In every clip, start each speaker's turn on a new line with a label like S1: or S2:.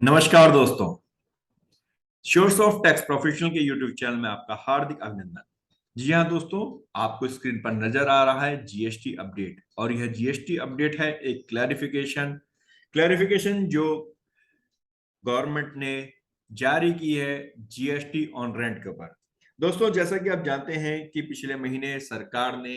S1: नमस्कार दोस्तों। Source of tax professional के यूट्यूब चैनल में आपका हार्दिक अभिनंदन। जी हाँ दोस्तों, आपको स्क्रीन पर नजर आ रहा है जीएसटी अपडेट, और यह जीएसटी अपडेट है एक क्लैरिफिकेशन जो गवर्नमेंट ने जारी की है जीएसटी ऑन रेंट के ऊपर। दोस्तों, जैसा कि आप जानते हैं कि पिछले महीने सरकार ने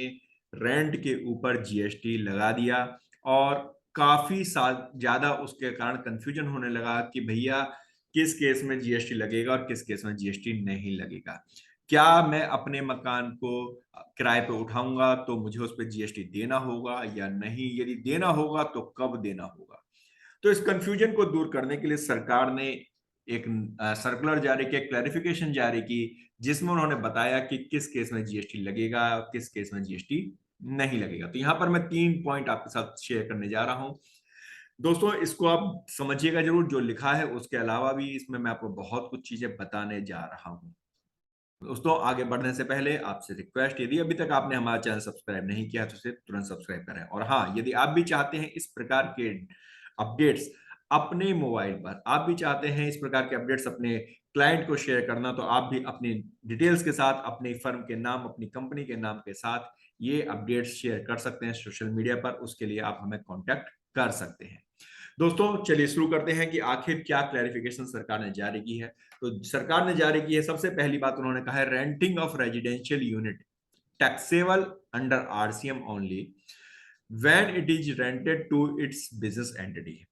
S1: रेंट के ऊपर जीएसटी लगा दिया, और काफी ज्यादा उसके कारण कंफ्यूजन होने लगा कि भैया किस केस में जीएसटी लगेगा और किस केस में जीएसटी नहीं लगेगा। क्या मैं अपने मकान को किराए पे उठाऊंगा तो मुझे उस पर जीएसटी देना होगा या नहीं, यदि देना होगा तो कब देना होगा। तो इस कंफ्यूजन को दूर करने के लिए सरकार ने एक सर्कुलर जारी किया, क्लैरिफिकेशन जारी की, जिसमें उन्होंने बताया कि किस केस में जीएसटी लगेगा और किस केस में जीएसटी नहीं लगेगा। तो यहां पर मैं 3 पॉइंट आपके साथ शेयर करने जा रहा हूं। दोस्तों, इसको आप समझिएगा जरूर, जो लिखा है उसके अलावा भी इसमें मैं आपको बहुत कुछ चीजें बताने जा रहा हूं। दोस्तों, आगे बढ़ने से पहले आपसे रिक्वेस्ट, यदि अभी तक आपने हमारा चैनल सब्सक्राइब नहीं किया तो उसे तुरंत सब्सक्राइब करें। और हाँ, यदि आप भी चाहते हैं इस प्रकार के अपडेट्स अपने मोबाइल पर, आप भी चाहते हैं इस प्रकार के अपडेट्स अपने क्लाइंट को शेयर करना, तो आप भी अपनी डिटेल्स के साथ, अपनी फर्म के नाम, अपनी कंपनी के नाम के साथ ये अपडेट्स शेयर कर सकते हैं सोशल मीडिया पर। उसके लिए आप हमें कॉन्टेक्ट कर सकते हैं। दोस्तों, चलिए शुरू करते हैं कि आखिर क्या क्लैरिफिकेशन सरकार ने जारी की है। तो सरकार ने जारी की है, सबसे पहली बात उन्होंने कहा है, renting of residential unit taxable under RCM only when it is rented to its business entity.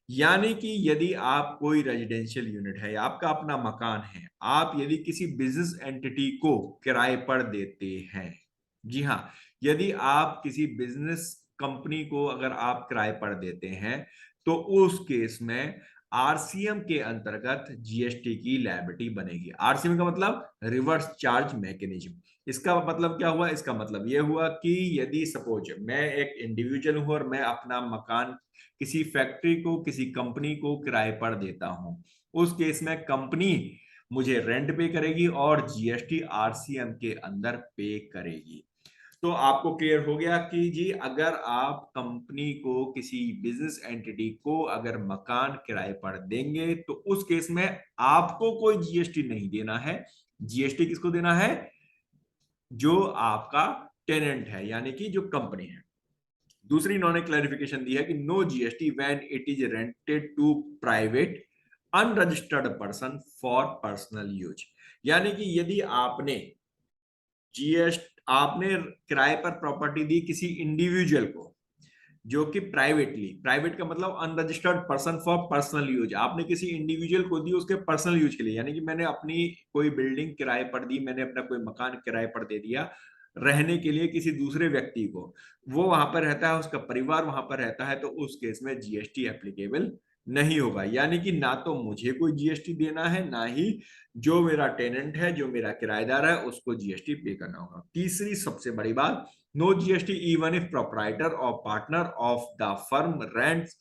S1: यानी कि यदि आप कोई रेजिडेंशियल यूनिट है या आपका अपना मकान है, आप यदि किसी बिजनेस एंटिटी को किराए पर देते हैं, जी हाँ, यदि आप किसी बिजनेस कंपनी को अगर आप किराए पर देते हैं, तो उस केस में आरसीएम के अंतर्गत जीएसटी की लायबिलिटी बनेगी। आरसीएम का मतलब रिवर्स चार्ज मैकेनिज्म। इसका मतलब क्या हुआ? इसका मतलब यह हुआ कि यदि सपोज मैं एक इंडिविजुअल हूं और मैं अपना मकान किसी फैक्ट्री को, किसी कंपनी को किराए पर देता हूं, उस केस में कंपनी मुझे रेंट पे करेगी और जीएसटी आरसीएम के अंदर पे करेगी। तो आपको क्लियर हो गया कि जी, अगर आप कंपनी को, किसी बिजनेस एंटिटी को अगर मकान किराए पर देंगे तो उस केस में आपको कोई जीएसटी नहीं देना है। जीएसटी किसको देना है? जो आपका टेनेंट है, यानी कि जो कंपनी है। दूसरी इन्होंने क्लैरिफिकेशन दी है कि no GST when it is rented to private unregistered person for personal use. यानी कि यदि आपने किराए पर प्रॉपर्टी दी किसी इंडिविजुअल को, जो कि प्राइवेट का मतलब unregistered person for personal use, आपने किसी इंडिविजुअल को दी उसके पर्सनल यूज के लिए, यानी कि मैंने अपनी कोई बिल्डिंग किराए पर दी, मैंने अपना कोई मकान किराए पर दे दिया रहने के लिए किसी दूसरे व्यक्ति को, वो वहां पर रहता है, उसका परिवार वहां पर रहता है, तो उस केस में जीएसटी एप्लीकेबल नहीं होगा। यानी कि ना तो मुझे कोई जीएसटी देना है, ना ही जो मेरा टेनेंट है, जो मेरा किराएदार है, उसको जीएसटी पे करना होगा। तीसरी सबसे बड़ी बात, no GST even if proprietor और partner of the firm rents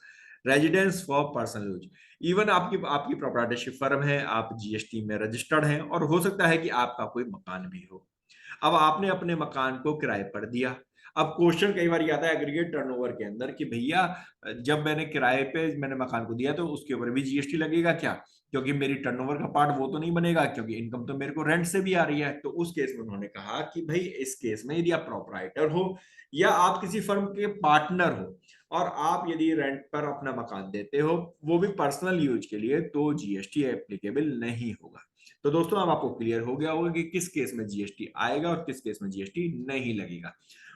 S1: residence for personal use. Even आपकी आपकी प्रोप्राइटरशिप फर्म है, आप जीएसटी में रजिस्टर्ड हैं, और हो सकता है कि आपका कोई मकान भी हो। अब आपने अपने मकान को किराए पर दिया। अब क्वेश्चन कई बार आता है एग्रीगेट टर्नओवर के अंदर कि भैया, जब मैंने किराए पे मैंने मकान को दिया तो उसके ऊपर भी जीएसटी लगेगा क्या? क्योंकि मेरी टर्नओवर का पार्ट वो तो नहीं बनेगा, क्योंकि इनकम तो मेरे को रेंट से भी आ रही है। तो उस केस में उन्होंने कहा कि भाई, इस केस में यदि आप प्रोपराइटर हो या आप किसी फर्म के पार्टनर हो और आप यदि रेंट पर अपना मकान देते हो, वो भी पर्सनल यूज के लिए, तो जीएसटी एप्लीकेबल नहीं होगा। तो दोस्तों, अब आपको क्लियर हो गया होगा कि किस केस में जीएसटी आएगा और किस केस में जीएसटी नहीं लगेगा।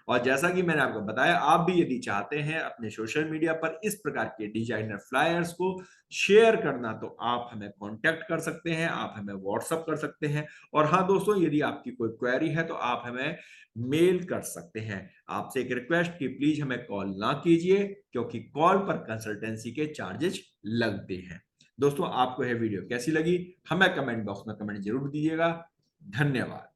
S1: और जैसा कि मैंने आपको बताया, आप भी यदि चाहते हैं अपने सोशल मीडिया पर इस प्रकार के डिजाइनर फ्लायर्स को शेयर करना, तो आप हमें कांटेक्ट कर सकते हैं, आप हमें व्हाट्सअप कर सकते हैं। और हाँ दोस्तों, यदि आपकी कोई क्वेरी है तो आप हमें मेल कर सकते हैं। आपसे एक रिक्वेस्ट कि प्लीज हमें कॉल ना कीजिए, क्योंकि कॉल पर कंसल्टेंसी के चार्जेस लगते हैं। दोस्तों, आपको यह वीडियो कैसी लगी हमें कमेंट बॉक्स में कमेंट जरूर दीजिएगा। धन्यवाद।